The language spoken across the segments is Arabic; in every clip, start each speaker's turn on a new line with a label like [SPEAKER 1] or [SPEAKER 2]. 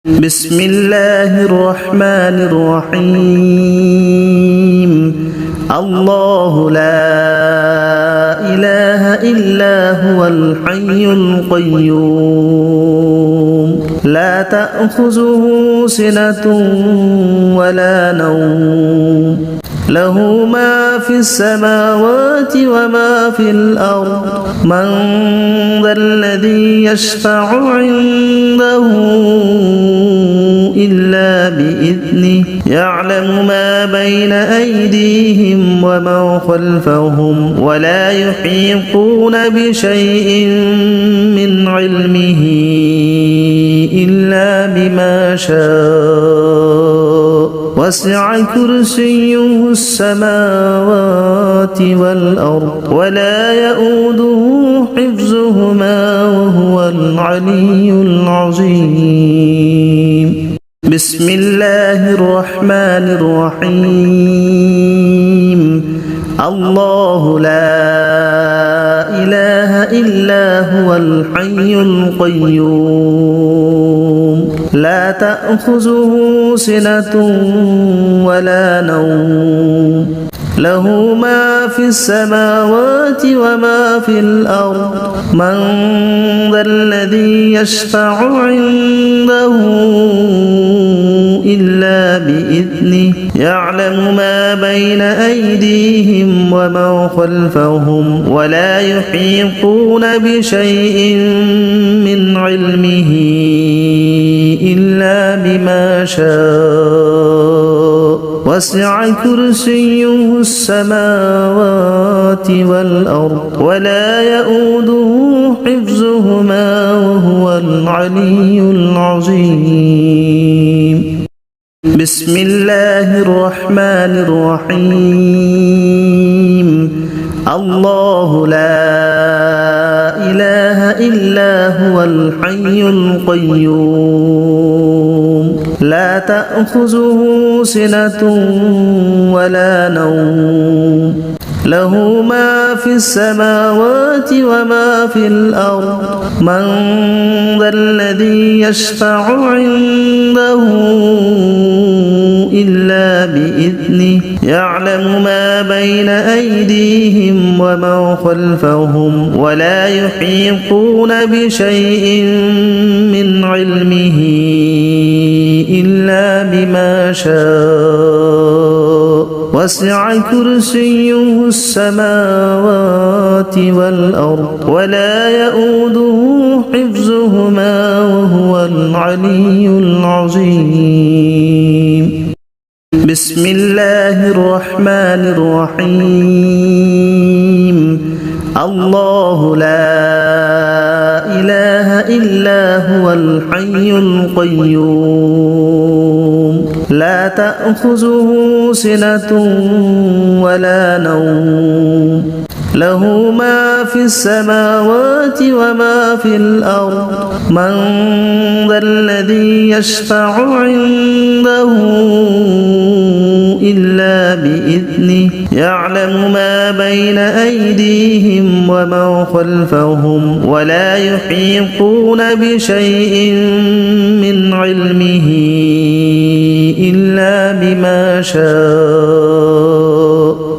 [SPEAKER 1] بسم الله الرحمن الرحيم الله لا إله إلا هو الحي القيوم لا تأخذه سنة ولا نوم له ما في السماوات وما في الأرض من ذا الذي يشفع عنده إلا بإذنه يعلم ما بين أيديهم وما خلفهم ولا يحيطون بشيء من علمه إلا بما شاء وسع كرسيه السماوات والأرض ولا يؤوده حفظهما وهو العلي العظيم بسم الله الرحمن الرحيم الله لا إله إلا هو الحي القيوم لا تأخذه سنة ولا نوم له ما في السماوات وما في الأرض من ذا الذي يشفع عنده إلا بإذنه يعلم ما بين أيديهم وما خلفهم ولا يحيطون بشيء من علمه إلا بما شاء وسع كرسيه السماوات والأرض ولا يؤوده حفظهما وهو العلي العظيم بسم الله الرحمن الرحيم الله لا إله إلا هو الحي القيوم لا تأخذه سنة ولا نوم له ما في السماوات وما في الأرض من ذا الذي يشفع عنده إلا بإذنه يعلم ما بين أيديهم وما خلفهم ولا يحيطون بشيء من علمه إلا بما شاء وسع كرسيه السماوات والأرض ولا يؤوده حفظهما وهو العلي العظيم بسم الله الرحمن الرحيم الله لا إله إلا هو الحي القيوم لا تأخذه سنة ولا نوم له ما في السماوات وما في الأرض من ذا الذي يشفع عنده إلا بإذنه يعلم ما بين أيديهم وما خلفهم ولا يحيطون بشيء من علمه إلا بما شاء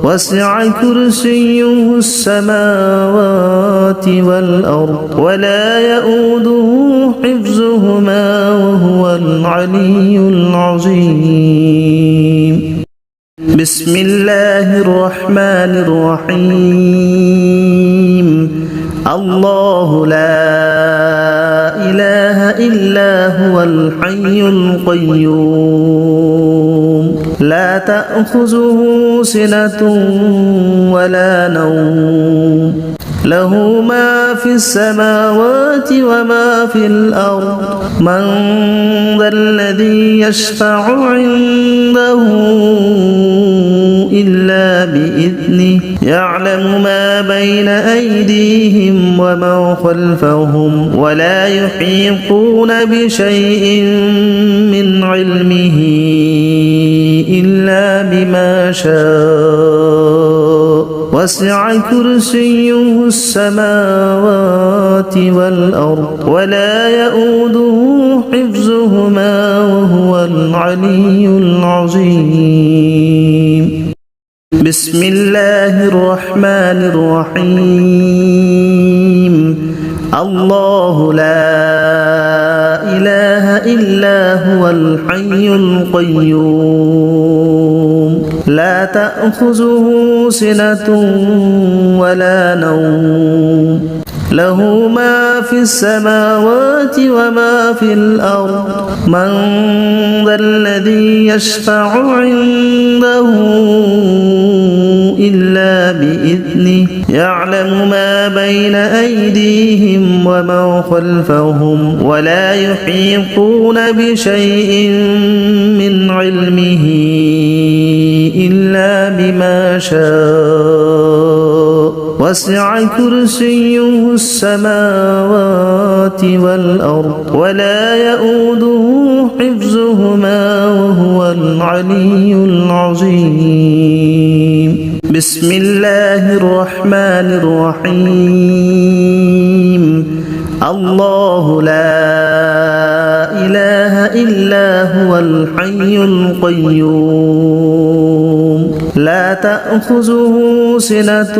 [SPEAKER 1] وسع كرسيه السماوات والأرض ولا يؤوده حفظهما وهو العلي العظيم بسم الله الرحمن الرحيم الله لا إله إلا هو الحي القيوم لا تأخذه سنة ولا نوم له ما في السماوات وما في الأرض من ذا الذي يشفع عنده إلا بإذنه يعلم ما بين أيديهم وما خلفهم ولا يحيطون بشيء من علمه إلا بما شاء وسع كرسيه السماوات والأرض ولا يؤوده حفظهما العلي العظيم بسم الله الرحمن الرحيم الله لا إله إلا هو الحي القيوم لا تأخذه سنة ولا نوم له ما في السماوات وما في الأرض من ذا الذي يشفع عنده إلا بإذنه يعلم ما بين أيديهم وما خلفهم ولا يحيطون بشيء من علمه إلا بما شاء وسع كرسيه السماوات والأرض ولا يؤوده حفظهما وهو العلي العظيم بسم الله الرحمن الرحيم الله لا إله إلا هو الحي القيوم لا تأخذه سنة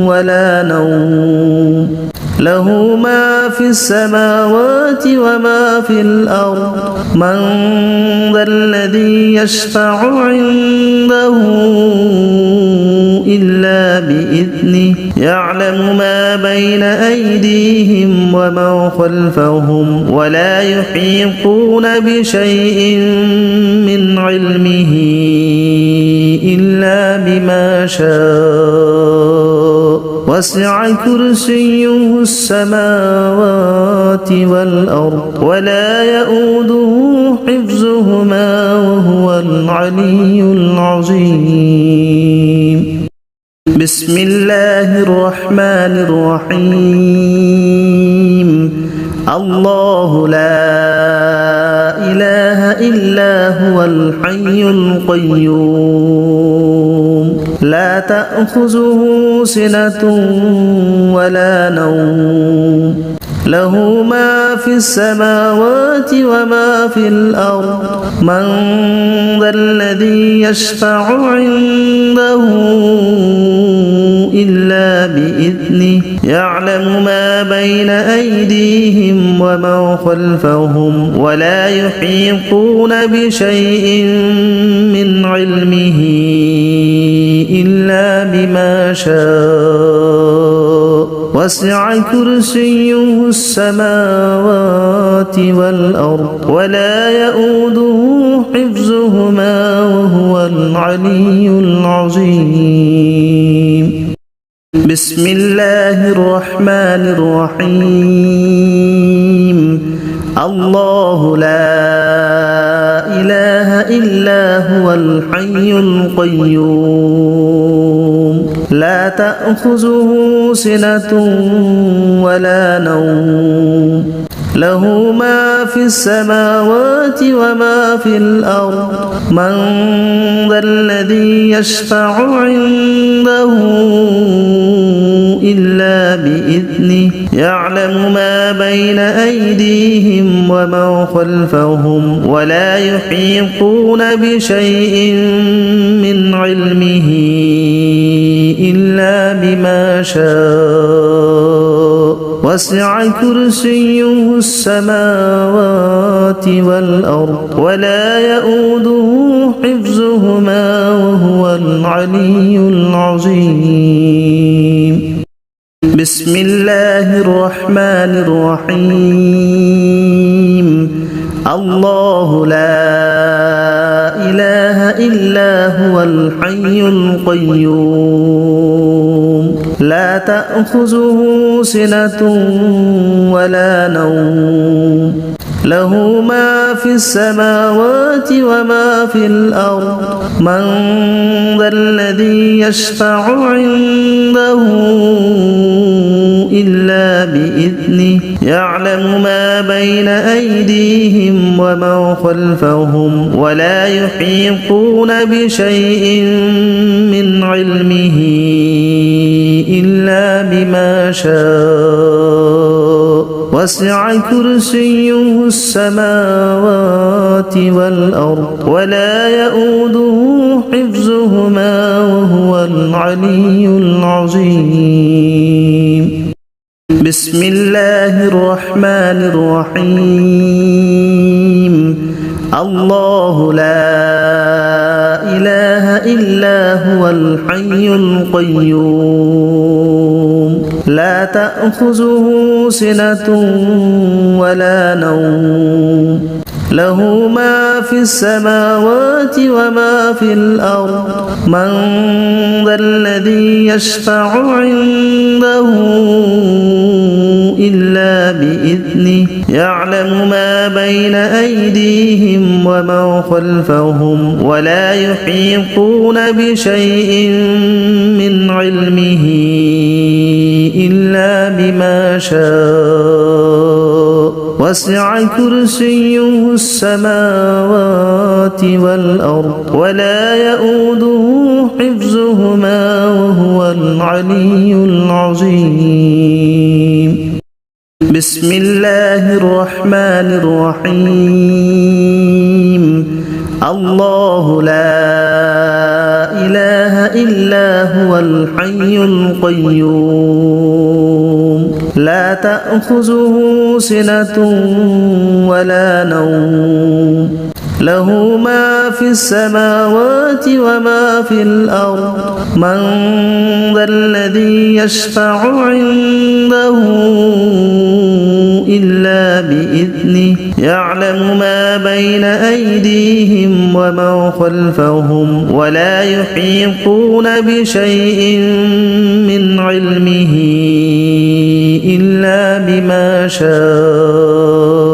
[SPEAKER 1] ولا نوم له ما في السماوات وما في الأرض من ذا الذي يشفع عنده إلا بإذنه يعلم ما بين أيديهم وما خلفهم ولا يحيطون بشيء من علمه إلا بما شاء وسع كرسيه السماوات والأرض ولا يؤوده حفظهما وهو العلي العظيم بسم الله الرحمن الرحيم الله لا إله إلا هو الحي القيوم لا تأخذه سنة ولا نوم له ما في السماوات وما في الأرض من ذا الذي يشفع عنده إلا بإذنه يعلم ما بين أيديهم وما خلفهم ولا يحيطون بشيء من علمه إلا بما شاء وسع كرسيه السماوات والأرض ولا يؤوده حفظهما وهو العلي العظيم بسم الله الرحمن الرحيم الله لا إله إلا هو الحي القيوم لا تأخذه سنة ولا نوم له ما في السماوات وما في الأرض من ذا الذي يشفع عنده إلا بإذنه يعلم ما بين أيديهم وما خلفهم ولا يحيطون بشيء من علمه إلا بما شاء وسع كرسيه السماوات والأرض ولا يؤوده حفظهما وهو العلي العظيم بسم الله الرحمن الرحيم الله لا إله إلا هو الحي القيوم لا تأخذه سنة ولا نوم له ما في السماوات وما في الأرض من ذا الذي يشفع عنده إلا بإذنه يعلم ما بين أيديهم وما خلفهم ولا يحيطون بشيء من علمه إلا بما شاء وسع كرسيه السماوات والأرض ولا يؤوده حفظهما وهو العلي العظيم بسم الله الرحمن الرحيم الله لا إله إلا هو الحي القيوم لا تأخذه سنة ولا نوم له ما في السماوات وما في الأرض من ذا الذي يشفع عنده إلا بإذنه يعلم ما بين أيديهم وما خلفهم ولا يحيطون بشيء من علمه إلا بما شاء وسع كرسيه السماوات والأرض ولا يؤوده حفظهما وهو العلي العظيم بسم الله الرحمن الرحيم الله لا إله إلا هو الحي القيوم لا تأخذه سنة ولا نوم له ما في السماوات وما في الأرض من ذا الذي يشفع عنده إلا بإذنه يعلم ما بين أيديهم وما خلفهم ولا يحيطون بشيء من علمه إلا بما شاء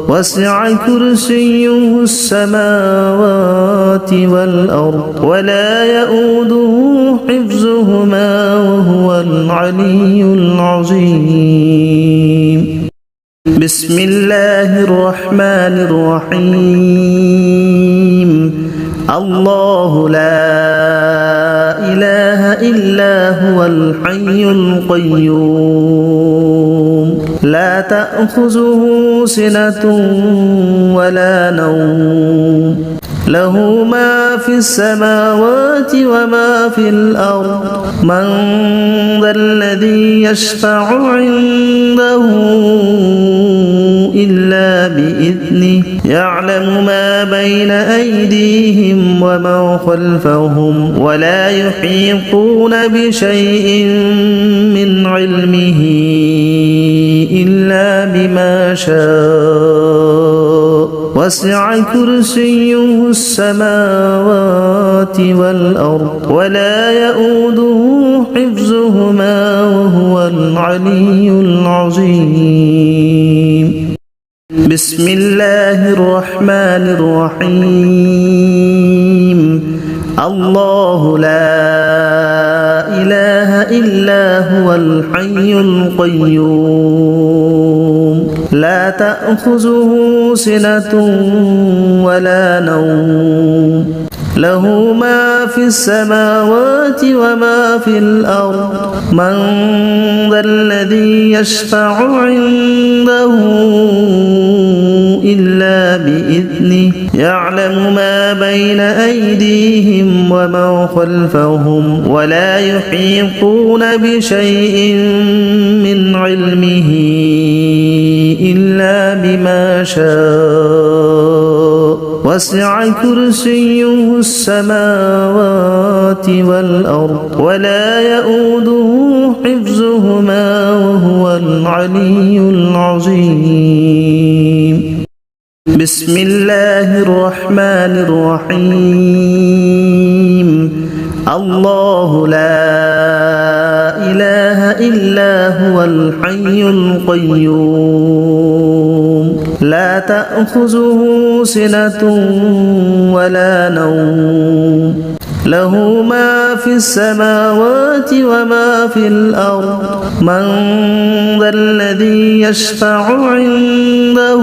[SPEAKER 1] وسع كرسيه السماوات والأرض ولا يؤوده حفظهما وهو العلي العظيم بسم الله الرحمن الرحيم الله لا إله إلا هو الحي القيوم لا تأخذه سنة ولا نوم له ما في السماوات وما في الأرض من ذا الذي يشفع عنده إلا بإذنه يعلم ما بين أيديهم وما خلفهم ولا يحيطون بشيء من علمه إلا بما شاء وسع كرسيه السماوات والأرض ولا يؤوده حفظهما وهو العلي العظيم بسم الله الرحمن الرحيم الله لا إله إلا هو الحي القيوم لا تأخذه سنة ولا نوم له ما في السماوات وما في الأرض من ذا الذي يشفع عنده إلا بإذنه يعلم ما بين أيديهم وما خلفهم ولا يحيطون بشيء من علمه إلا بما شاء وسع كرسيه السماوات والأرض ولا يؤوده حفظهما وهو العلي العظيم بسم الله الرحمن الرحيم الله لا إله إلا هو الحي القيوم لا تأخذه سنة ولا نوم له ما في السماوات وما في الأرض من ذا الذي يشفع عنده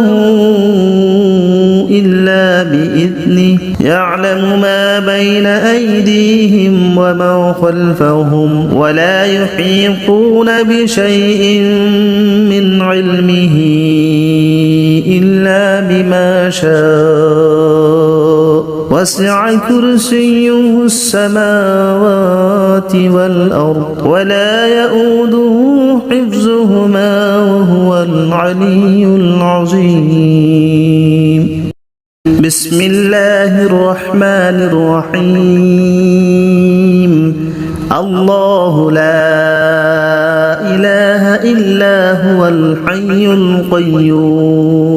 [SPEAKER 1] إلا بإذنه يعلم ما بين أيديهم وما خلفهم ولا يحيطون بشيء من علمه إلا بما شاء وسع كرسيه السماوات والأرض ولا يؤوده حفظهما وهو العلي العظيم بسم الله الرحمن الرحيم الله لا إله إلا هو الحي القيوم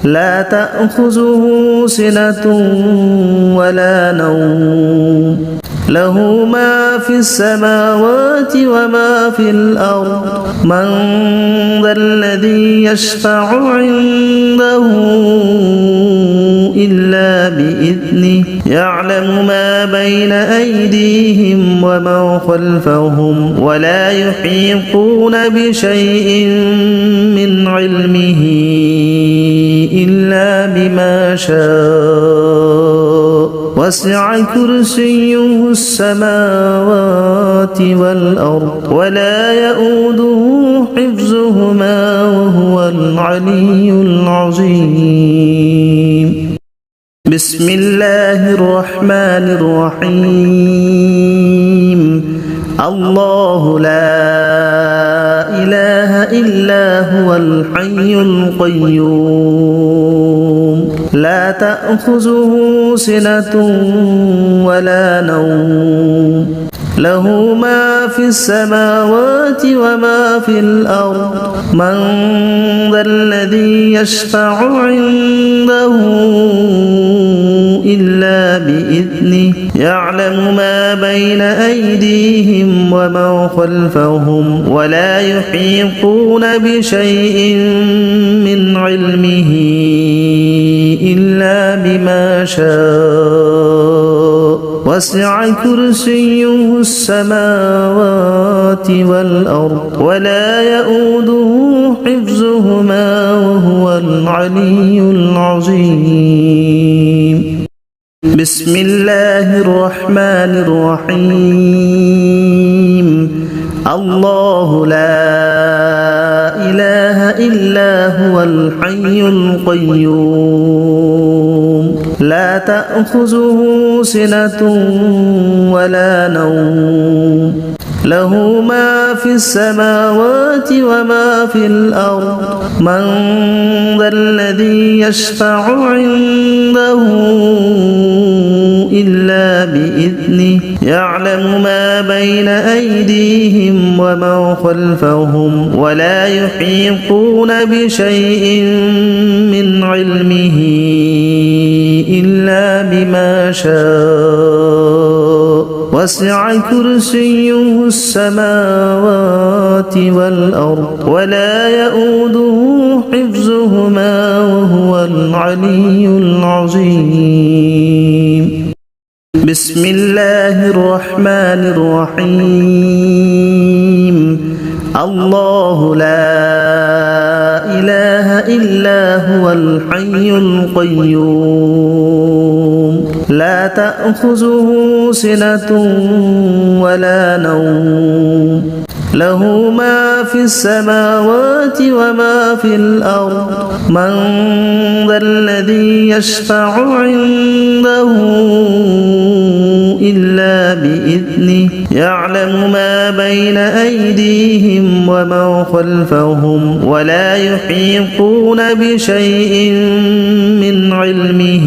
[SPEAKER 1] لا تأخذه سنة ولا نوم له ما في السماوات وما في الأرض من ذا الذي يشفع عنده إلا بإذنه يعلم ما بين أيديهم وما خلفهم ولا يحيطون بشيء من علمه إلا بما شاء وسع كرسيه السماوات والأرض ولا يؤوده حفظهما وهو العلي العظيم بسم الله الرحمن الرحيم الله لا إله إلا هو الحي القيوم لا تأخذه سنة ولا نوم له ما في السماوات وما في الأرض من ذا الذي يشفع عنده إلا بإذنه يعلم ما بين أيديهم وما خلفهم ولا يحيطون بشيء من علمه إلا بما شاء وسع كرسيه السماوات والأرض ولا يؤوده حفظهما وهو العلي العظيم بسم الله الرحمن الرحيم الله لا إله إلا هو الحي القيوم لا تأخذه سنة ولا نوم له ما في السماوات وما في الأرض من ذا الذي يشفع عنده إلا بإذنه يعلم ما بين أيديهم وما خلفهم ولا يحيطون بشيء من علمه إلا بما شاء وسع كرسيه السماوات والأرض ولا يؤوده حفظهما وهو العلي العظيم بسم الله الرحمن الرحيم الله لا إله إلا هو الحي القيوم لا تأخذه سنة ولا نوم له ما في السماوات وما في الأرض من ذا الذي يشفع عنده إلا بإذنه يعلم ما بين أيديهم وما خلفهم ولا يحيطون بشيء من علمه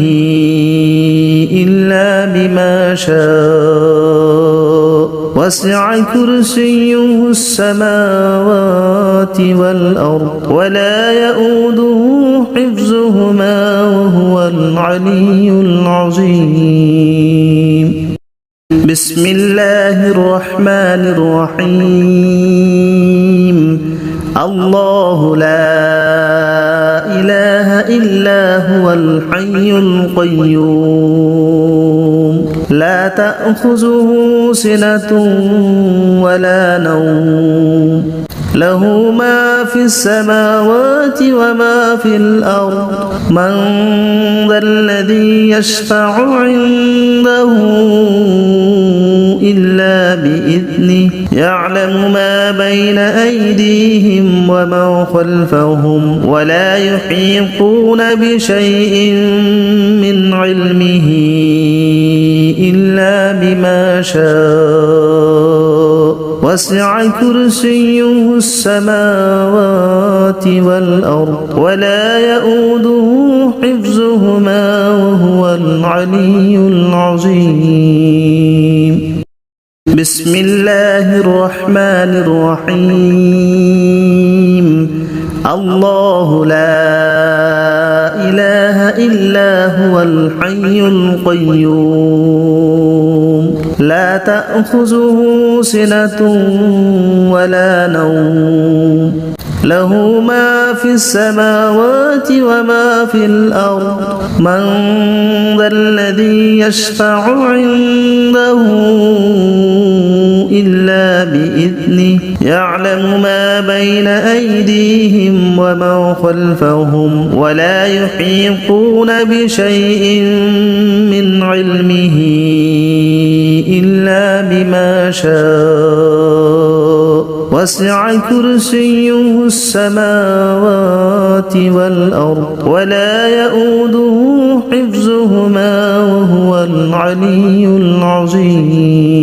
[SPEAKER 1] إلا بما شاء وسع كرسيه السماوات والأرض ولا يؤوده حفظهما وهو العلي العظيم بسم الله الرحمن الرحيم الله لا إله إلا هو الحي القيوم لا تأخذه سنة ولا نوم له ما في السماوات وما في الأرض من ذا الذي يشفع عنده إلا بإذنه يعلم ما بين أيديهم وما خلفهم ولا يحيطون بشيء من علمه إلا بما شاء وسع كرسيه السماوات والأرض ولا يؤوده حفظهما وهو العلي العظيم. بسم الله الرحمن الرحيم. الله لا إله إلا هو الحي القيوم لا تأخذه سنة ولا نوم له ما في السماوات وما في الأرض من ذا الذي يشفع عنده إلا بإذنه يعلم ما بين أيديهم وما خلفهم ولا يحيطون بشيء من علمه إلا بما شاء وسع كرسيه السماوات والأرض ولا يؤوده حفظهما وهو العلي العظيم.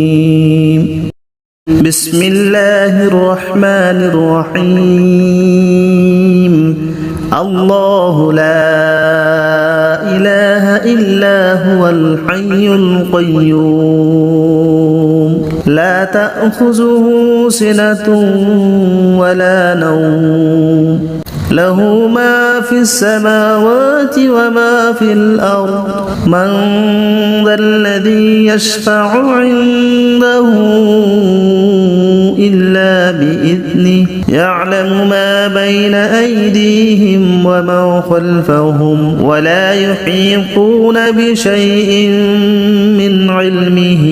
[SPEAKER 1] بسم الله الرحمن الرحيم. الله لا إله إلا هو الحي القيوم لا تأخذه سنة ولا نوم له ما في السماوات وما في الأرض من ذا الذي يشفع عنده إلا بإذنه يعلم ما بين أيديهم وما خلفهم ولا يحيطون بشيء من علمه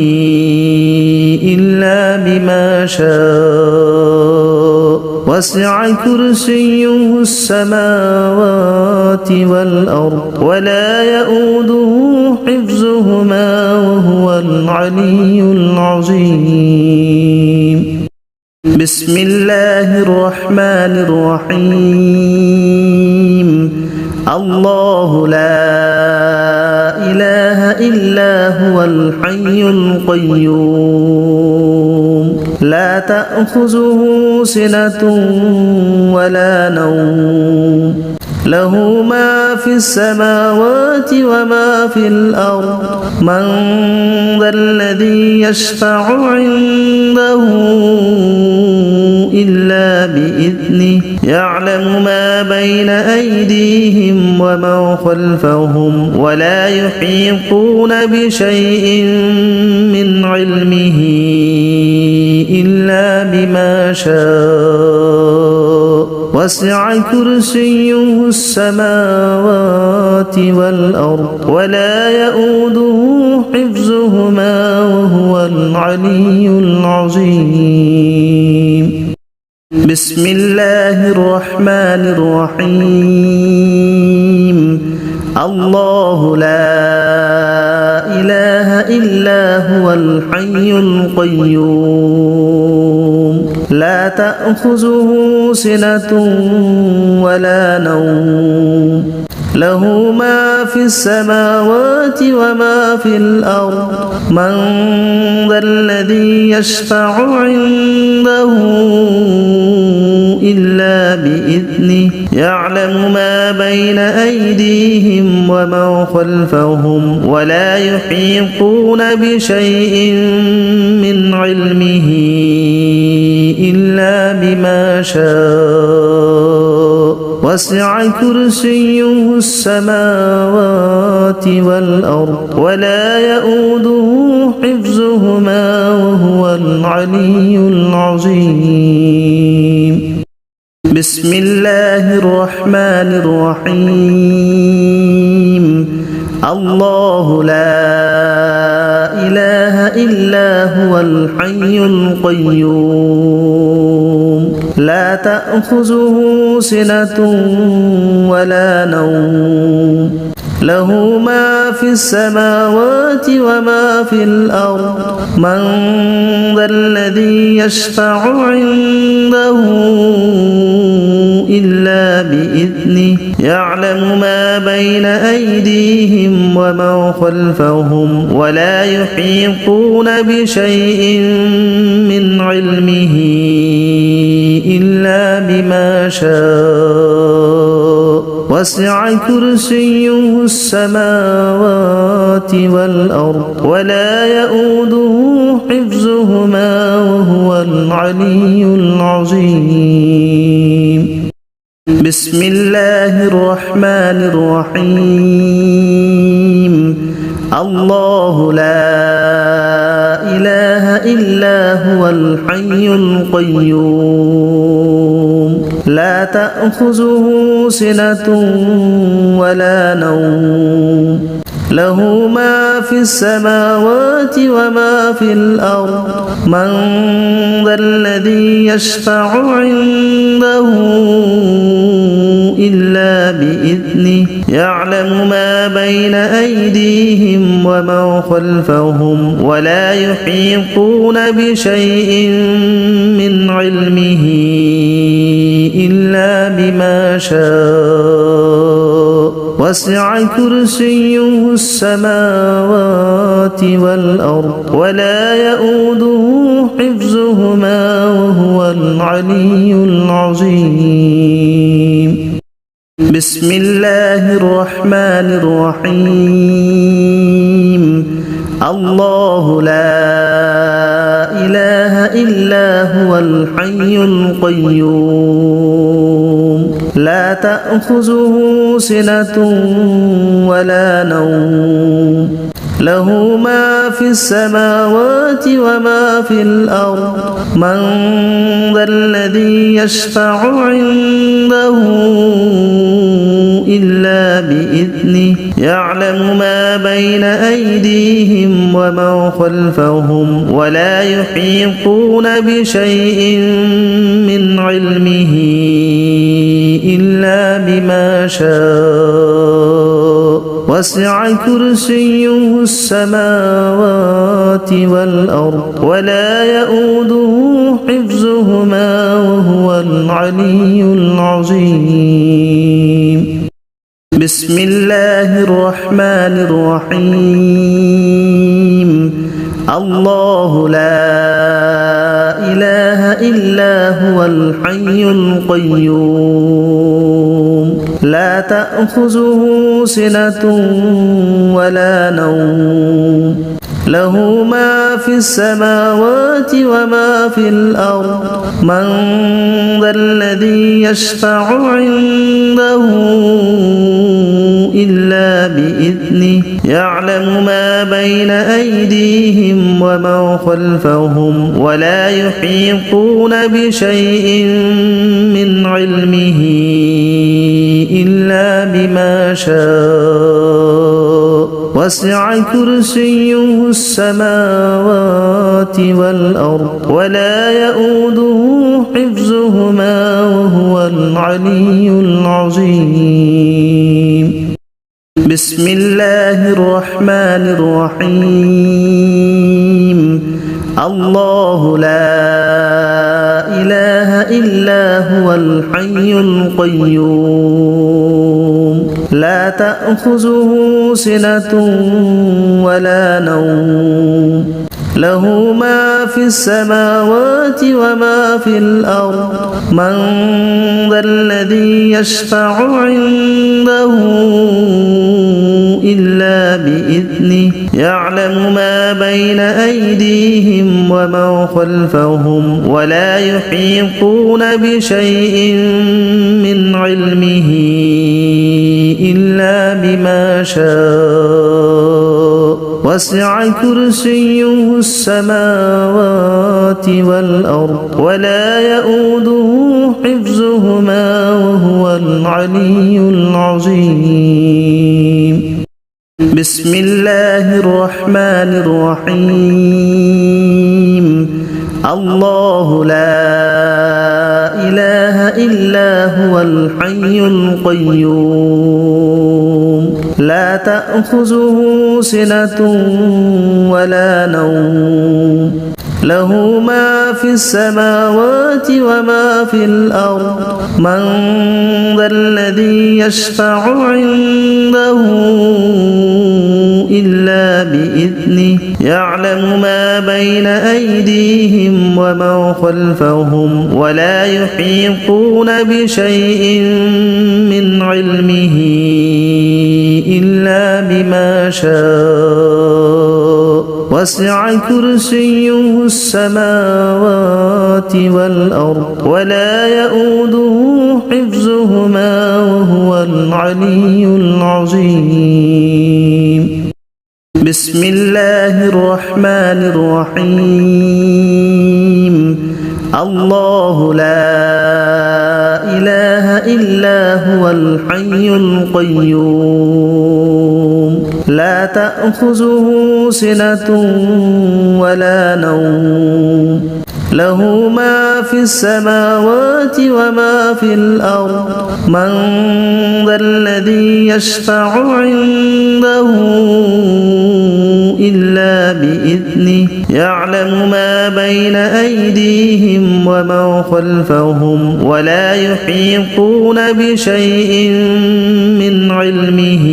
[SPEAKER 1] إلا بما شاء وسع كرسيه السماوات والأرض ولا يؤوده حفظهما وهو العلي العظيم. بسم الله الرحمن الرحيم. الله لا إله إلا هو الحي القيوم لا تأخذه سنة ولا نوم له ما في السماوات وما في الأرض من ذا الذي يشفع عنده إلا بإذنه يعلم ما بين أيديهم وما خلفهم ولا يحيطون بشيء من علمه إلا بما شاء وسع كرسيه السماوات والأرض ولا يؤوده حفظهما وهو العلي العظيم. بسم الله الرحمن الرحيم. الله لا إله إلا هو الحي القيوم لا تأخذه سنة ولا نوم له ما في السماوات وما في الأرض من ذا الذي يشفع عنده إلا بإذنه يعلم ما بين أيديهم وما خلفهم ولا يحيطون بشيء من علمه إلا بما شاء وسع كرسيه السماوات والأرض ولا يؤوده حفظهما وهو العلي العظيم. بسم الله الرحمن الرحيم. الله لا إله إلا هو الحي القيوم لا تأخذه سنة ولا نوم له ما في السماوات وما في الأرض من ذا الذي يشفع عنده إلا بإذنه يعلم ما بين أيديهم وما خلفهم ولا يحيطون بشيء من علمه إلا بما شاء وسع كرسيه السماوات والأرض ولا يؤوده حفظهما وهو العلي العظيم بسم الله الرحمن الرحيم الله لا إله إلا هو الحي القيوم لا تأخذه سنة ولا نوم له ما في السماوات وما في الأرض من ذا الذي يشفع عنده إلا بإذنه يعلم ما بين أيديهم وما خلفهم ولا يحيطون بشيء من علمه إلا بما شاء وسع كرسيه السماوات والأرض ولا يؤوده حفظهما وهو العلي العظيم بسم الله الرحمن الرحيم الله لا إله إلا هو الحي القيوم لا تأخذه سنة ولا نوم له ما في السماوات وما في الأرض من ذا الذي يشفع عنده إلا بإذنه يعلم ما بين أيديهم وما خلفهم ولا يحيطون بشيء من علمه إلا بما شاء وسع كرسيه السماوات والأرض ولا يؤوده حفظهما وهو العلي العظيم بسم الله الرحمن الرحيم الله لا إله إلا هو الحي القيوم لا تأخذه سنة ولا نوم له ما في السماوات وما في الأرض من ذا الذي يشفع عنده إلا بإذنه يعلم ما بين أيديهم وما خلفهم ولا يحيطون بشيء من علمه إلا بما شاء وسع كرسيه السماوات والأرض ولا يؤوده حفظهما وهو العلي العظيم بسم الله الرحمن الرحيم الله لا إله إلا هو الحي القيوم لا تأخذه سنة ولا نوم له ما في السماوات وما في الأرض من ذا الذي يشفع عنده إلا بإذنه يعلم ما بين أيديهم وما خلفهم ولا يحيطون بشيء من علمه إلا بما شاء وسع كرسيه السماوات والأرض ولا يؤوده حفظهما وهو العلي العظيم بسم الله الرحمن الرحيم الله لا إله إلا هو الحي القيوم لا تأخذه سنة ولا نوم له ما في السماوات وما في الأرض من ذا الذي يشفع عنده إلا بإذنه يعلم ما بين أيديهم وما خلفهم ولا يحيطون بشيء من علمه إلا بما شاء وسع كرسيه السماوات والأرض ولا يؤوده حفظهما وهو العلي العظيم بسم الله الرحمن الرحيم الله لا إله إلا هو الحي القيوم لا تأخذه سنة ولا نوم له ما في السماوات وما في الأرض من ذا الذي يشفع عنده إلا بإذنه يعلم ما بين أيديهم وما خلفهم ولا يحيطون بشيء من علمه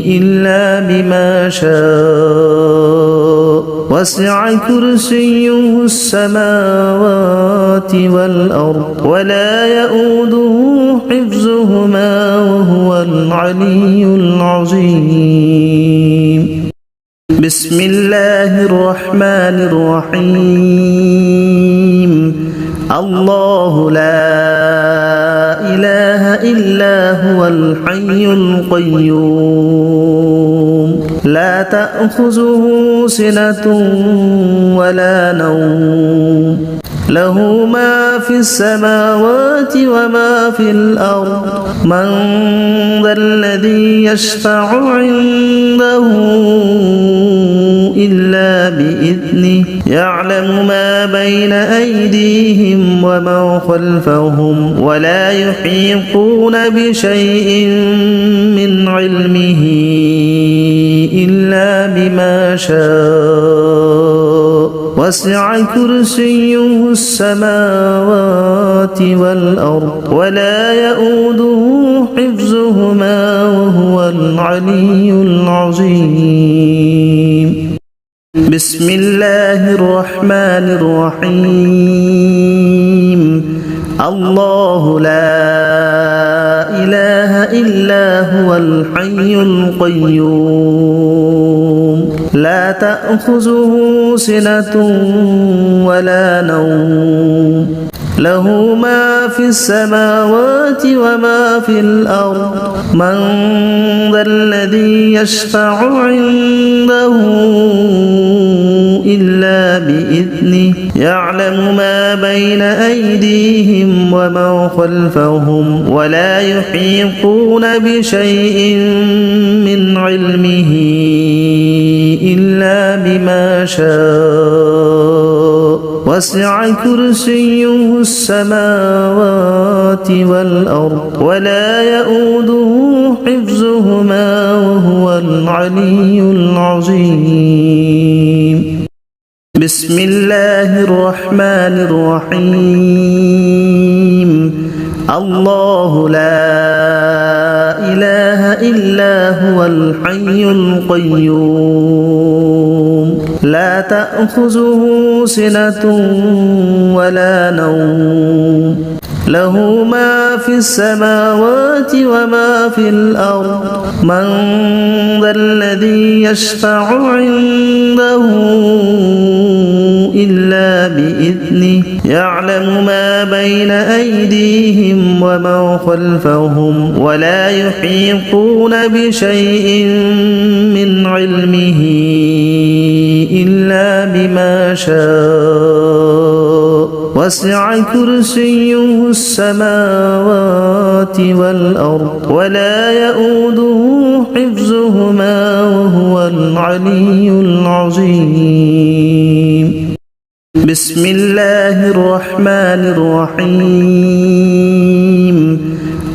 [SPEAKER 1] إلا بما شاء وسع كرسيه السماوات والأرض ولا يؤوده حفظهما وهو العلي العظيم بسم الله الرحمن الرحيم الله لا إله إلا هو الحي القيوم لا تأخذه سنة ولا نوم له ما في السماوات وما في الأرض من ذا الذي يشفع عنده إلا بإذنه يعلم ما بين أيديهم وما خلفهم ولا يحيطون بشيء من علمه إلا بما شاء وسع كرسيه السماوات والأرض ولا يؤوده حفظهما وهو العلي العظيم بسم الله الرحمن الرحيم الله لا إله إلا هو الحي القيوم لا تأخذه سنة ولا نوم له ما في السماوات وما في الأرض من ذا الذي يشفع عنده إلا بإذنه يعلم ما بين أيديهم وما خلفهم ولا يحيطون بشيء من علمه إلا بما شاء وسع كرسيه السماوات والأرض ولا يؤوده حفظهما وهو العلي العظيم بسم الله الرحمن الرحيم الله لا إله إلا هو الحي القيوم لا تأخذه سنة ولا نوم له ما في السماوات وما في الأرض من ذا الذي يشفع عنده إلا بإذنه يعلم ما بين أيديهم وما خلفهم ولا يحيطون بشيء من علمه إلا بما شاء وسع كرسيه السماوات والأرض ولا يؤوده حفظهما وهو العلي العظيم بسم الله الرحمن الرحيم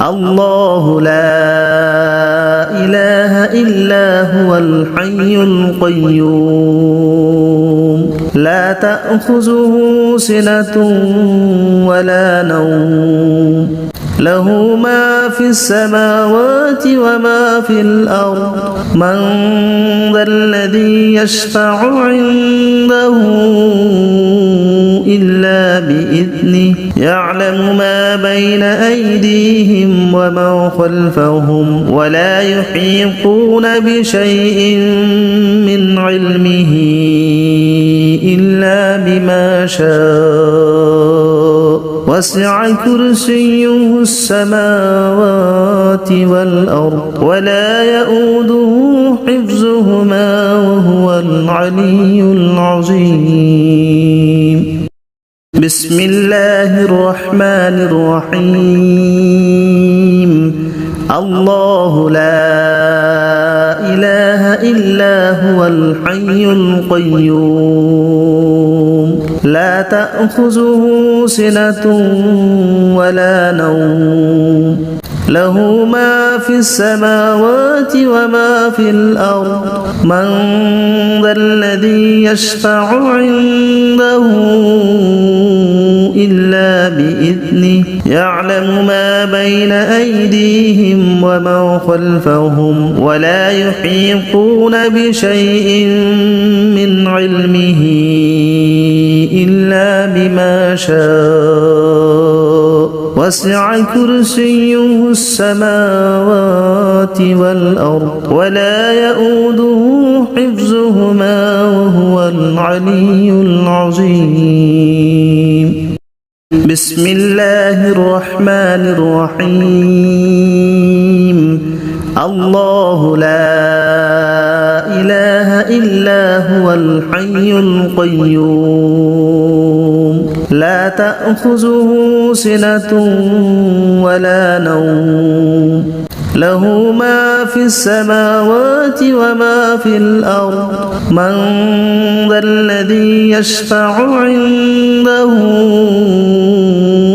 [SPEAKER 1] الله لا إله إلا هو الحي القيوم لا تأخذه سنة ولا نوم له ما في السماوات وما في الأرض من ذا الذي يشفع عنده إلا بإذنه يعلم ما بين أيديهم وما خلفهم ولا يحيطون بشيء من علمه إلا بما شاء وسع كرسيه السماوات والأرض ولا يؤوده حفظهما وهو العلي العظيم بسم الله الرحمن الرحيم الله لا إله إلا هو الحي القيوم لا تأخذه سنة ولا نوم له ما في السماوات وما في الأرض من ذا الذي يشفع عنده إلا بإذنه يعلم ما بين أيديهم وما خلفهم ولا يحيطون بشيء من علمه إلا بما شاء وسع كرسيه السماوات والأرض ولا يؤوده حفظهما وهو العلي العظيم بسم الله الرحمن الرحيم الله لا إله إلا هو الحي القيوم لا تأخذه سنة ولا نوم له ما في السماوات وما في الأرض من ذا الذي يشفع عنده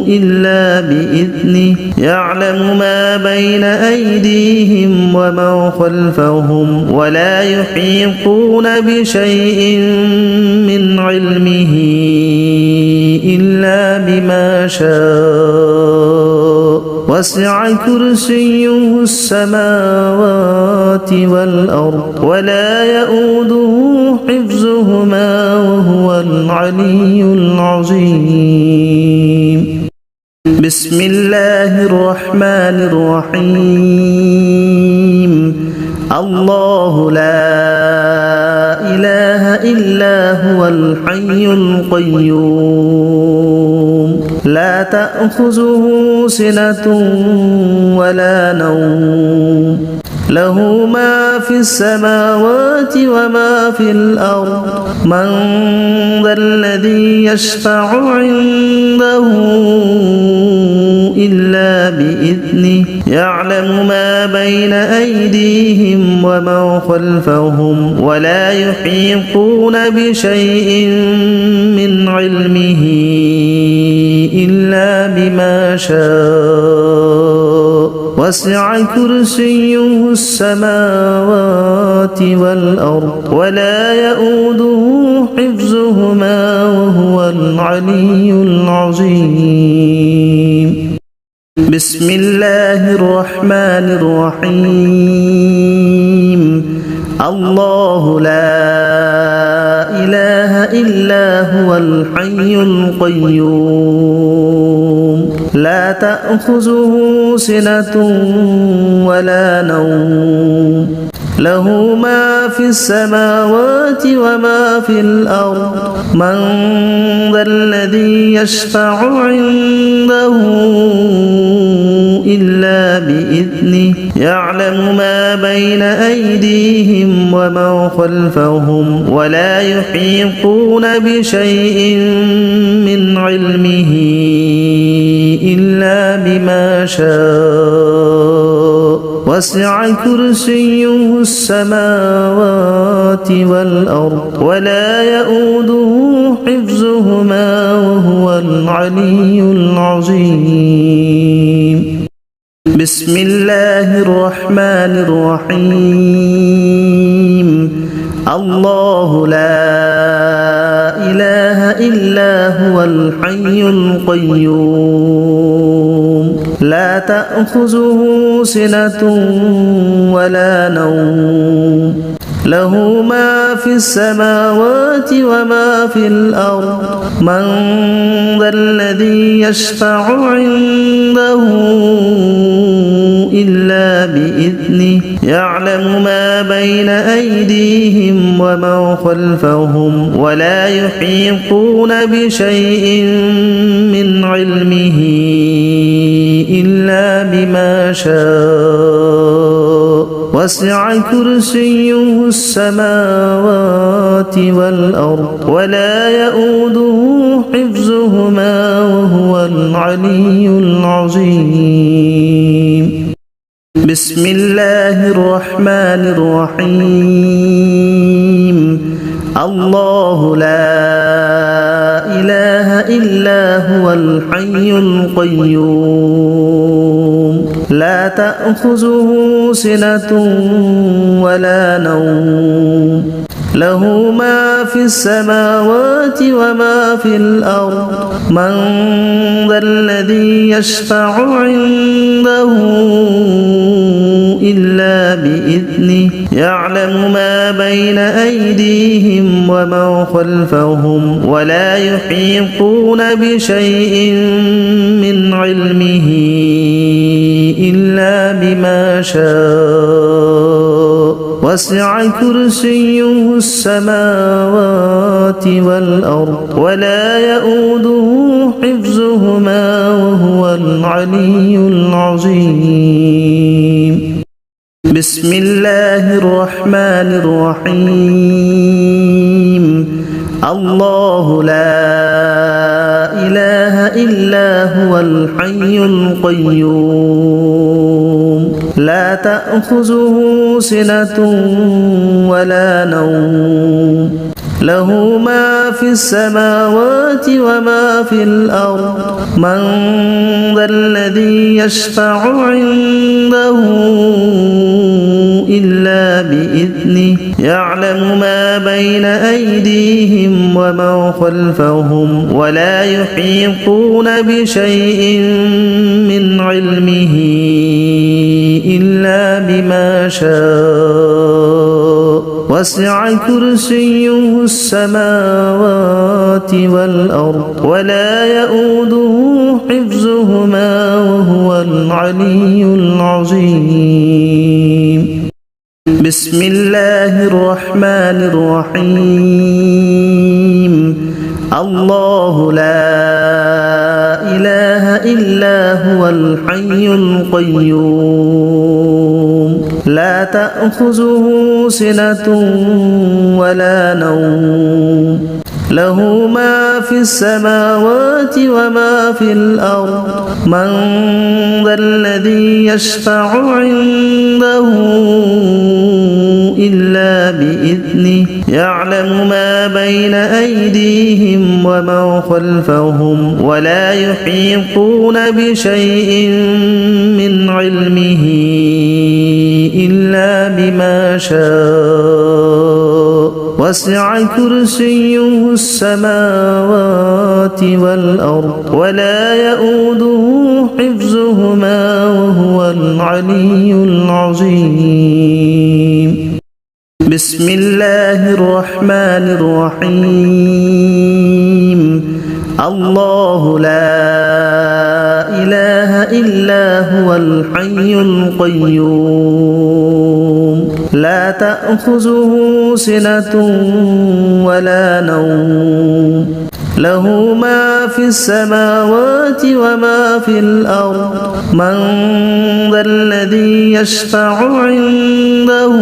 [SPEAKER 1] إلا بإذنه يعلم ما بين أيديهم وما خلفهم ولا يحيطون بشيء من علمه إلا بما شاء وسع كرسيه السماوات والأرض ولا يؤوده حفظهما وهو العلي العظيم بسم الله الرحمن الرحيم الله لا إله إلا هو الحي القيوم لا تأخذه سنة ولا نوم له ما في السماوات وما في الأرض من ذا الذي يشفع عنده إلا بإذنه يعلم ما بين أيديهم وما خلفهم ولا يحيطون بشيء من علمه إلا بما شاء وسع كرسيه السماوات والأرض ولا يؤوده حفظهما وهو العلي العظيم بسم الله الرحمن الرحيم الله لا إله إلا هو الحي القيوم لا تأخذه سنة ولا نوم له ما في السماوات وما في الأرض من ذا الذي يشفع عنده إلا بإذنه يعلم ما بين أيديهم وما خلفهم ولا يحيطون بشيء من علمه إلا بما شاء وسع كرسيه السماوات والأرض ولا يؤوده حفظهما وهو العلي العظيم بسم الله الرحمن الرحيم الله لا إله إلا هو الحي القيوم لا تأخذه سنة ولا نوم له ما في السماوات وما في الأرض من ذا الذي يشفع عنده إلا بإذنه يعلم ما بين أيديهم وما خلفهم ولا يحيطون بشيء من علمه إلا بما شاء وسع كرسيه السماوات والأرض ولا يؤوده حفظهما وهو العلي العظيم بسم الله الرحمن الرحيم الله لا إله إلا هو الحي القيوم لا تأخذه سنة ولا نوم له ما في السماوات وما في الأرض من ذا الذي يشفع عنده إلا بإذنه يعلم ما بين أيديهم وما خلفهم ولا يحيطون بشيء من علمه إلا بما شاء وسع كرسيه السماوات والأرض ولا يؤوده حفظهما وهو العلي العظيم بسم الله الرحمن الرحيم الله لا إله إلا هو الحي القيوم لا تأخذه سنة ولا نوم له ما في السماوات وما في الأرض من ذا الذي يشفع عنده إلا بإذنه يعلم ما بين أيديهم وما خلفهم ولا يحيطون بشيء من علمه إلا بما شاء وسع كرسيه السماوات والأرض ولا يؤوده حفظهما وهو العلي العظيم بسم الله الرحمن الرحيم الله لا إله إلا هو الحي القيوم لا تأخذه سنة ولا نوم له ما في السماوات وما في الأرض من ذا الذي يشفع عنده إلا بإذنه يعلم ما بين أيديهم وما خلفهم ولا يحيطون بشيء من علمه إلا بما شاء وسع كرسيه السماوات والأرض ولا يؤوده حفظهما وهو العلي العظيم بسم الله الرحمن الرحيم الله لا إله إلا هو الحي القيوم لا تأخذه سنة ولا نوم له ما في السماوات وما في الأرض من ذا الذي يشفع عنده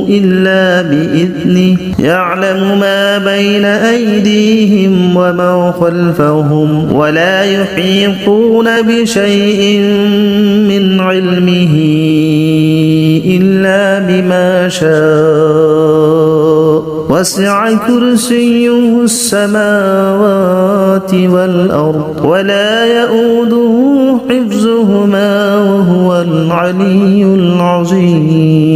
[SPEAKER 1] إلا بإذنه يعلم ما بين أيديهم وما خلفهم ولا يحيطون بشيء من علمه إلا بما شاء وسع كرسيه السماوات والأرض ولا يؤوده حفظهما وهو العلي العظيم.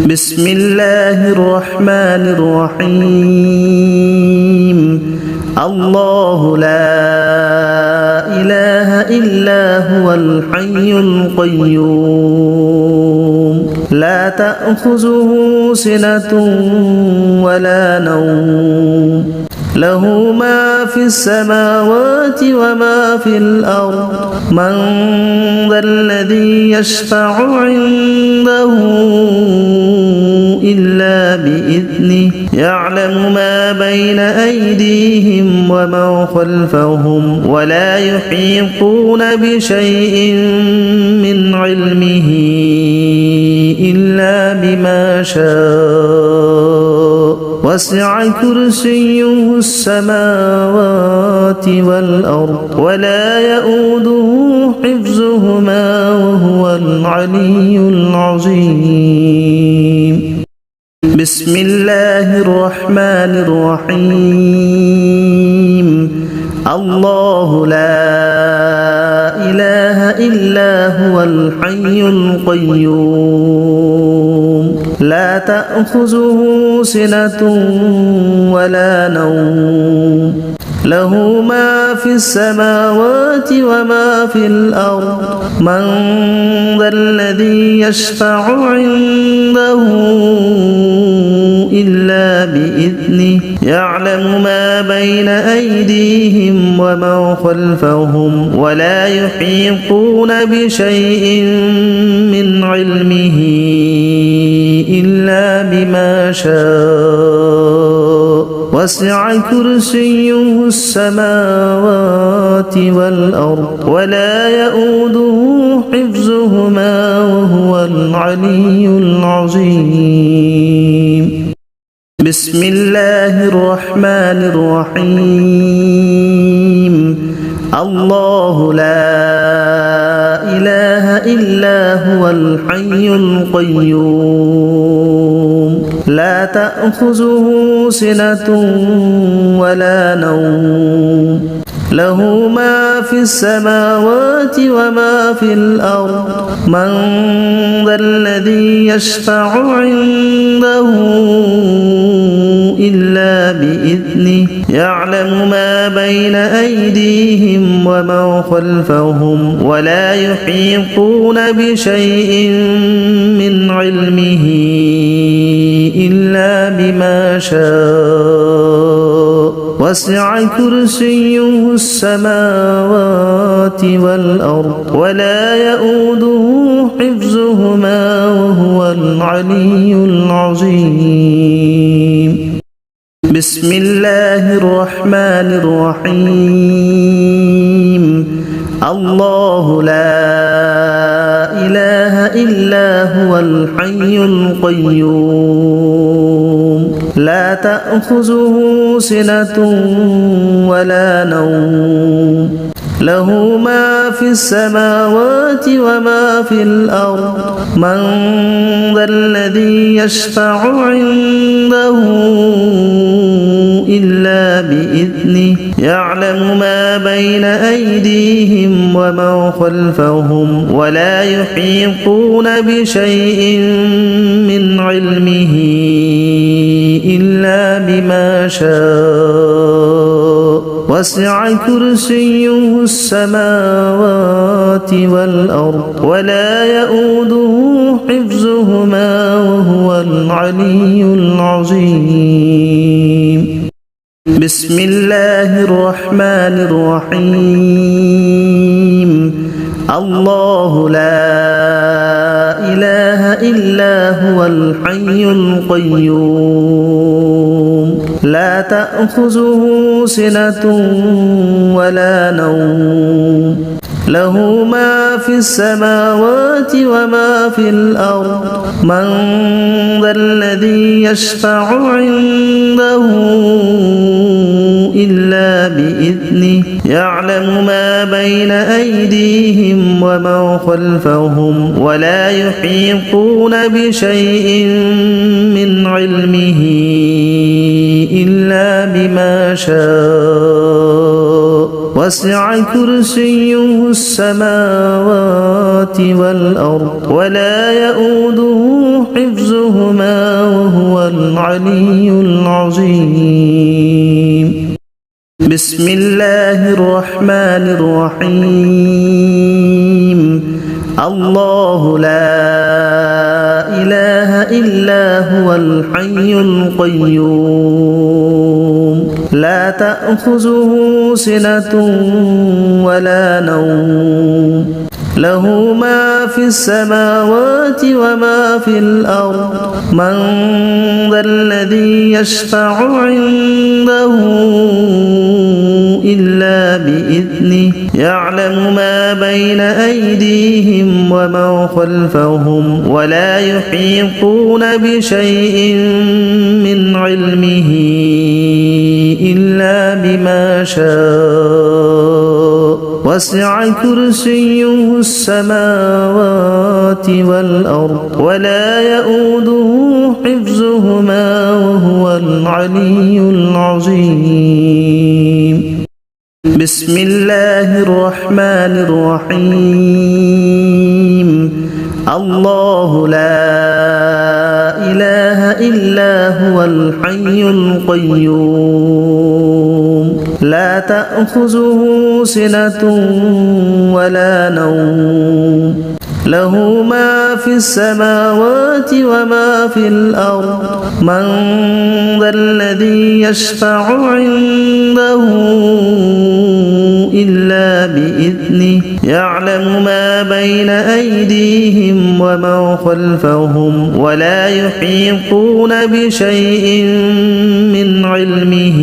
[SPEAKER 1] بسم الله الرحمن الرحيم. الله لا إله إلا هو الحي القيوم لا تأخذه سنة ولا نوم له ما في السماوات وما في الأرض من ذا الذي يشفع عنده إلا بإذنه يعلم ما بين أيديهم وما خلفهم ولا يحيطون بشيء من علمه إلا بما شاء وسع كرسيه السماوات والأرض ولا يؤوده حفظهما وهو العلي العظيم. بسم الله الرحمن الرحيم. الله لا إله إلا هو الحي القيوم لا تأخذه سنة ولا نوم له ما في السماوات وما في الأرض من ذا الذي يشفع عنده إلا بإذنه يعلم ما بين أيديهم وما خلفهم ولا يحيطون بشيء من علمه إلا بما شاء وسع كرسيه السماوات والأرض ولا يؤوده حفظهما وهو العلي العظيم. بسم الله الرحمن الرحيم. الله لا إله إلا هو الحي القيوم لا تأخذه سنة ولا نوم له ما في السماوات وما في الأرض من ذا الذي يشفع عنده إلا بإذنه يعلم ما بين أيديهم وما خلفهم ولا يحيطون بشيء من علمه إلا بما شاء وسع كرسيه السماوات والأرض ولا يؤوده حفظهما وهو العلي العظيم. بسم الله الرحمن الرحيم. الله لا إله إلا هو الحي القيوم لا تأخذه سنة ولا نوم له ما في السماوات وما في الأرض من ذا الذي يشفع عنده إلا بإذنه يعلم ما بين أيديهم وما خلفهم ولا يحيطون بشيء من علمه إلا بما شاء وسع كرسيه السماوات والأرض ولا يؤوده حفظهما وهو العلي العظيم. بسم الله الرحمن الرحيم. الله لا إله إلا هو الحي القيوم لا تأخذه سنة ولا نوم له ما في السماوات وما في الأرض من ذا الذي يشفع عنده إلا بإذنه يعلم ما بين أيديهم وما خلفهم ولا يحيطون بشيء من علمه إلا بما شاء وسع كرسيه السماوات والأرض ولا يؤوده حفظهما وهو العلي العظيم. بسم الله الرحمن الرحيم. الله لا إله إلا هو الحي القيوم لا تأخذه سنة ولا نوم له ما في السماوات وما في الأرض من ذا الذي يشفع عنده إلا بإذنه يعلم ما بين أيديهم وما خلفهم ولا يحيطون بشيء من علمه إلا بما شاء وسع كرسيه السماوات والأرض ولا يؤوده حفظهما وهو العلي العظيم. بسم الله الرحمن الرحيم. الله لا إله إلا هو الحي القيوم لا تأخذه سنة ولا نوم له ما في السماوات وما في الأرض من ذا الذي يشفع عنده إلا بإذنه يعلم ما بين أيديهم وما خلفهم ولا يحيطون بشيء من علمه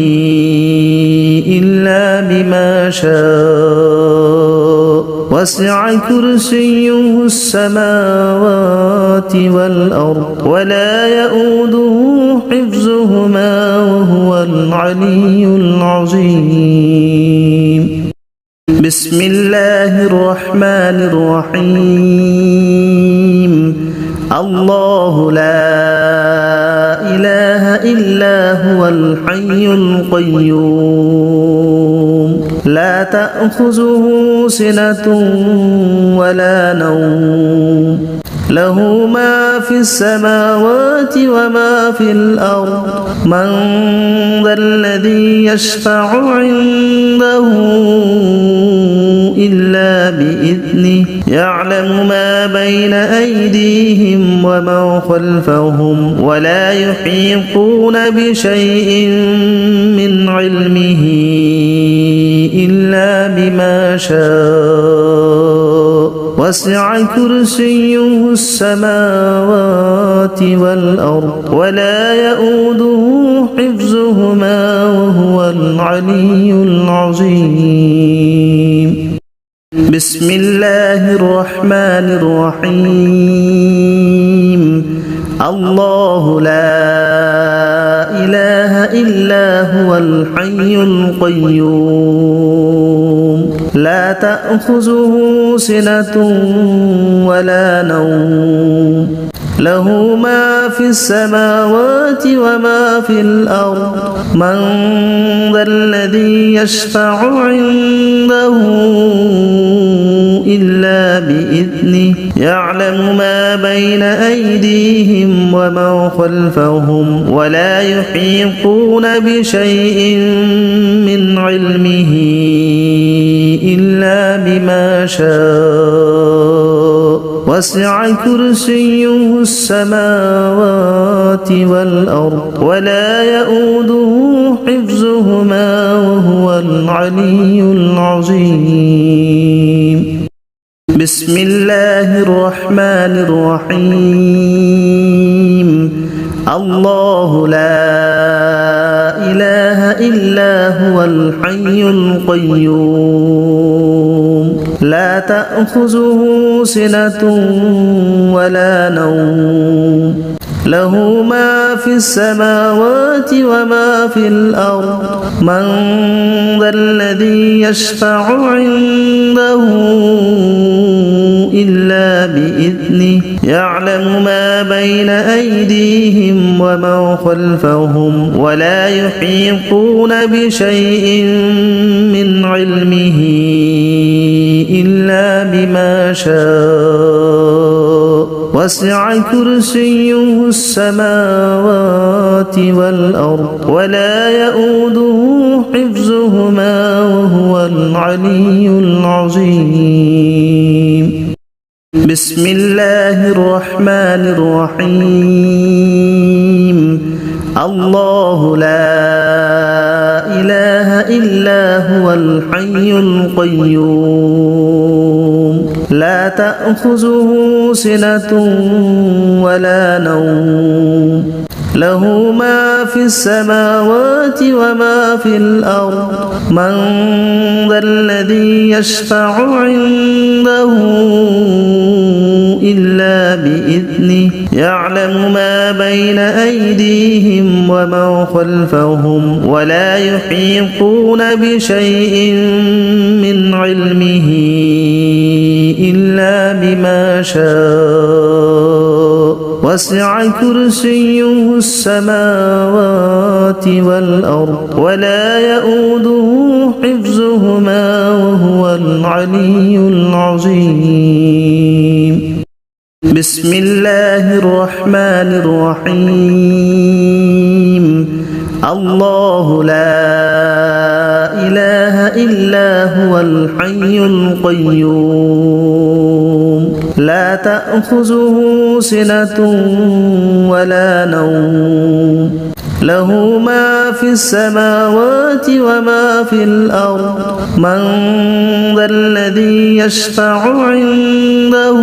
[SPEAKER 1] إلا بما شاء وسع كرسيه السماوات والأرض ولا يؤوده حفظهما وهو العلي العظيم. بسم الله الرحمن الرحيم. الله لا إله إلا هو الحي القيوم لا تأخذه سنة ولا نوم له ما في السماوات وما في الأرض من ذا الذي يشفع عنده إلا بإذنه يعلم ما بين أيديهم وما خلفهم ولا يحيطون بشيء من علمه إلا بما شاء وسع كرسيه السماوات والأرض ولا يؤوده حفظهما وهو العلي العظيم. بسم الله الرحمن الرحيم. الله لا إله إلا هو الحي القيوم لا تأخذه سنة ولا نوم له ما في السماوات وما في الأرض من ذا الذي يشفع عنده إلا بإذنه يعلم ما بين أيديهم وما خلفهم ولا يحيطون بشيء من علمه إلا بما شاء وسع كرسيه السماوات والأرض ولا يؤوده حفظهما وهو العلي العظيم. بسم الله الرحمن الرحيم. الله لا إله إلا هو الحي القيوم لا تأخذه سنة ولا نوم له ما في السماوات وما في الأرض من ذا الذي يشفع عنده إلا بإذنه يعلم ما بين أيديهم وما خلفهم ولا يحيطون بشيء من علمه إلا بما شاء وسع كرسيه السماوات والأرض ولا يؤوده حفظهما وهو العلي العظيم بسم الله الرحمن الرحيم الله لا إله إلا هو الحي القيوم لا تأخذه سنة ولا نوم له ما في السماوات وما في الأرض من ذا الذي يشفع عنده إلا بإذنه يعلم ما بين أيديهم وما خلفهم ولا يحيطون بشيء من علمه إلا بما شاء وسع كرسيه السماوات والأرض ولا يؤوده حفظهما وهو العلي العظيم بسم الله الرحمن الرحيم الله لا إله إلا هو الحي القيوم لا تأخذه سنة ولا نوم له ما في السماوات وما في الأرض من ذا الذي يشفع عنده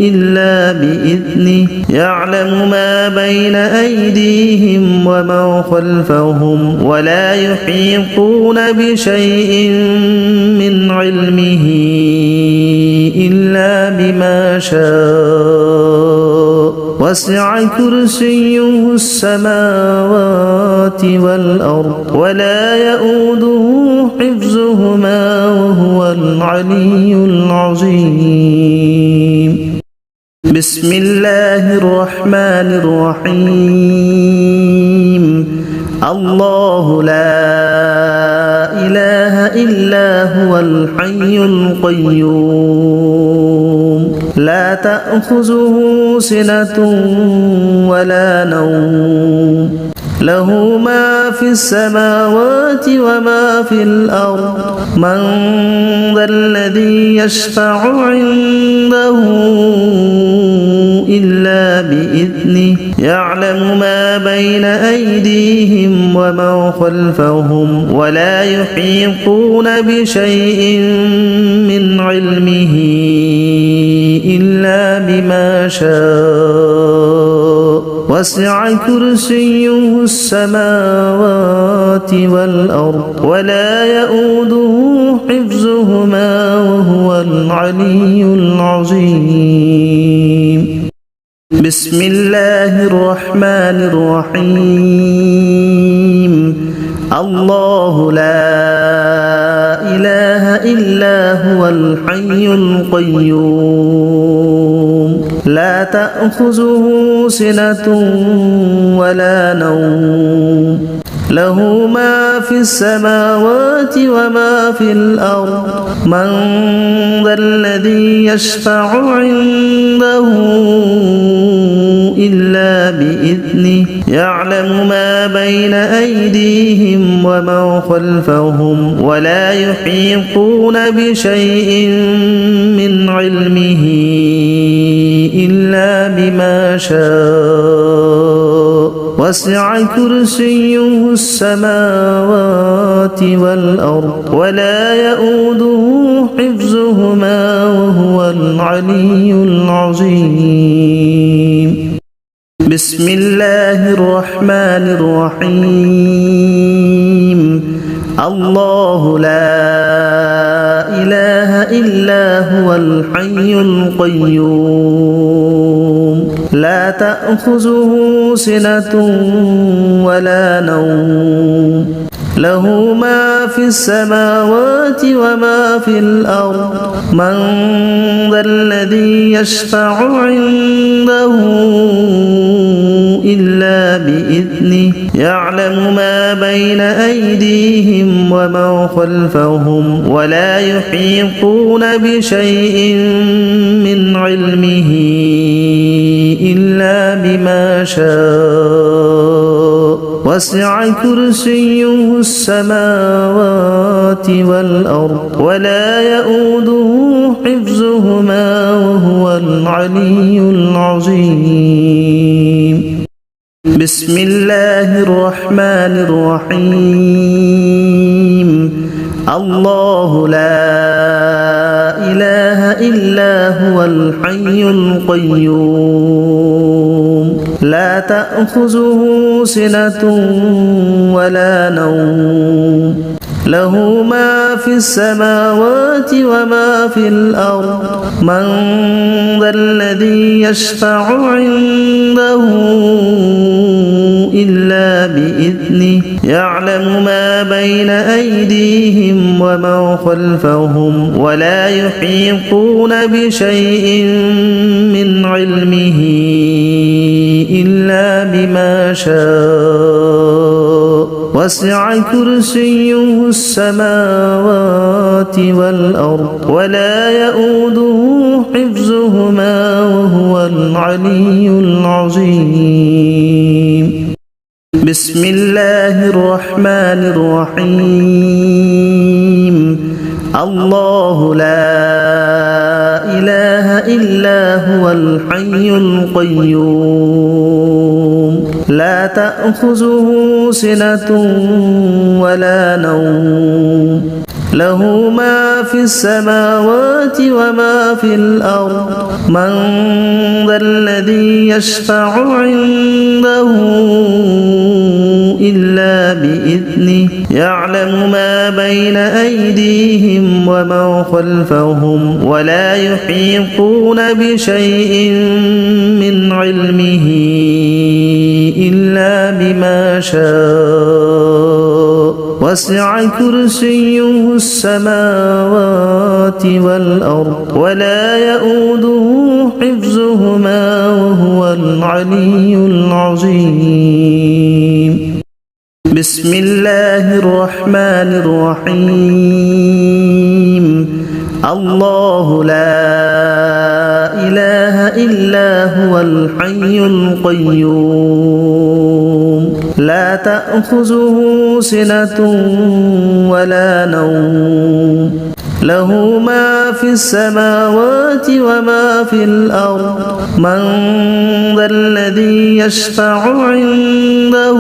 [SPEAKER 1] إلا بإذنه يعلم ما بين أيديهم وما خلفهم ولا يحيطون بشيء من علمه إلا بما شاء وسع كرسيه السماوات والأرض ولا يؤوده حفظهما وهو العلي العظيم بسم الله الرحمن الرحيم الله لا إله إلا هو الحي القيوم لا تأخذه سنة ولا نوم له ما في السماوات وما في الأرض من ذا الذي يشفع عنده إلا بإذنه يعلم ما بين أيديهم وما خلفهم ولا يحيطون بشيء من علمه إلا بما شاء وسع كرسيه السماوات والأرض ولا يؤوده حفظهما وهو العلي العظيم بسم الله الرحمن الرحيم الله لا إله إلا هو الحي القيوم لا تأخذه سنة ولا نوم له ما في السماوات وما في الأرض من ذا الذي يشفع عنده إلا بإذنه يعلم ما بين أيديهم وما خلفهم ولا يحيطون بشيء من علمه إلا بما شاء وسع كرسيه السماوات والأرض ولا يؤوده حفظهما وهو العلي العظيم بسم الله الرحمن الرحيم الله لا إله إلا هو الحي القيوم لا تأخذه سنة ولا نوم له ما في السماوات وما في الأرض من ذا الذي يشفع عنده إلا بإذنه يعلم ما بين أيديهم وما خلفهم ولا يحيطون بشيء من علمه إلا بما شاء وسع كرسيه السماوات والأرض ولا يؤوده حفظهما وهو العلي العظيم بسم الله الرحمن الرحيم الله لا إله إلا هو الحي القيوم لا تأخذه سنة ولا نوم له ما في السماوات وما في الأرض من ذا الذي يشفع عنده إلا بإذنه يعلم ما بين أيديهم وما خلفهم ولا يحيطون بشيء من علمه إلا بما شاء وسع كرسيه السماوات والأرض ولا يؤوده حفظهما وهو العلي العظيم بسم الله الرحمن الرحيم الله لا إله إلا هو الحي القيوم لا تأخذه سنة ولا نوم له ما في السماوات وما في الأرض من ذا الذي يشفع عنده إلا بإذنه يعلم ما بين أيديهم وما خلفهم ولا يحيطون بشيء من علمه إلا بما شاء وسع كرسيه السماوات والأرض ولا يؤوده حفظهما وهو العلي العظيم بسم الله الرحمن الرحيم الله لا إله إلا هو الحي القيوم لا تأخذه سنة ولا نوم له ما في السماوات وما في الأرض من ذا الذي يشفع عنده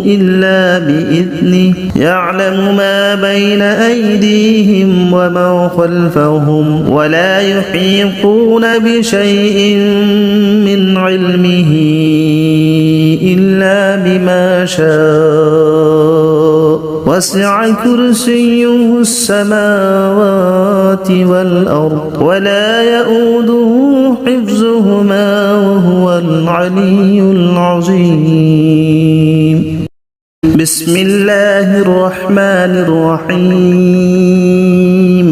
[SPEAKER 1] إلا بإذنه يعلم ما بين أيديهم وما خلفهم ولا يحيطون بشيء من علمه إلا بما شاء وسع كرسيه السماوات والأرض ولا يؤوده حفظهما وهو العلي العظيم بسم الله الرحمن الرحيم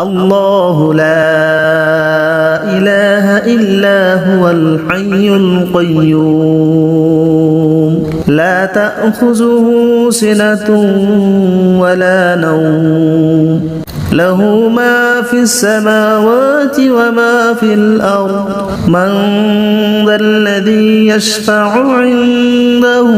[SPEAKER 1] الله لا إله إلا هو الحي القيوم لا تأخذه سنة ولا نوم له ما في السماوات وما في الأرض من ذا الذي يشفع عنده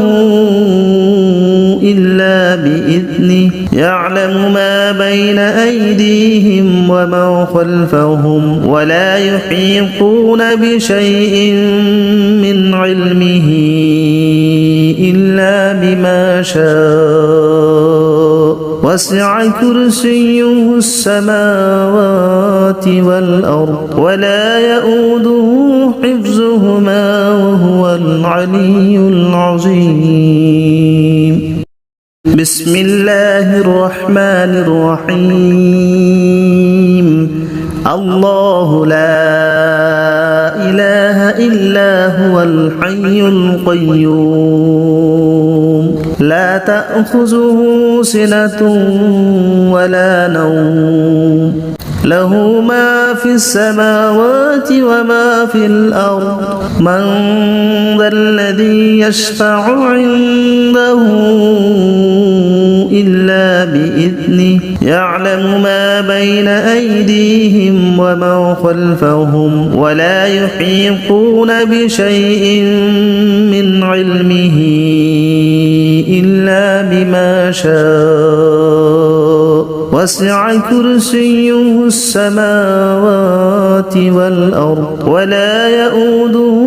[SPEAKER 1] إلا بإذنه يعلم ما بين أيديهم وما خلفهم ولا يحيطون بشيء من علمه إلا بما شاء وسع كرسيه السماوات والأرض ولا يؤوده حفظهما وهو العلي العظيم بسم الله الرحمن الرحيم الله لا إلا هو الحي القيوم لا تأخذه سنة ولا نوم له ما في السماوات وما في الأرض من ذا الذي يشفع عنده إلا بإذنه يعلم ما بين أيديهم وما خلفهم ولا يحيطون بشيء من علمه إلا بما شاء وسع كرسيه السماوات والأرض ولا يؤوده